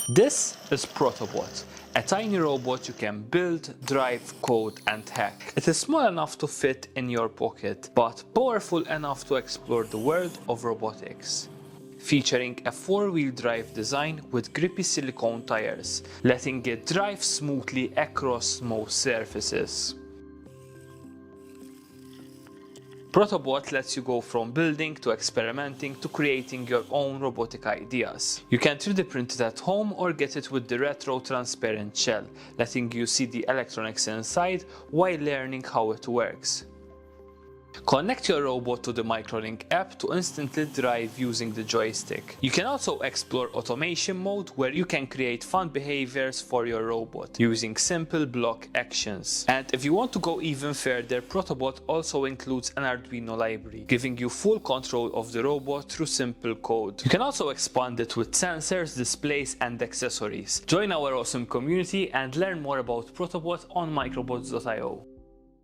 This is ProtoBot, a tiny robot you can build, drive, code and hack. It is small enough to fit in your pocket, but powerful enough to explore the world of robotics. Featuring a 4-wheel drive design with grippy silicone tires, letting it drive smoothly across most surfaces. ProtoBot lets you go from building to experimenting to creating your own robotic ideas. You can 3D print it at home or get it with the retro transparent shell, letting you see the electronics inside while learning how it works. Connect your robot to the MicroLink app to instantly drive using the joystick. You can also explore automation mode, where you can create fun behaviors for your robot using simple block actions. And if you want to go even further, ProtoBot also includes an Arduino library, giving you full control of the robot through simple code. You can also expand it with sensors, displays and accessories. Join our awesome community and learn more about ProtoBot on microbots.io.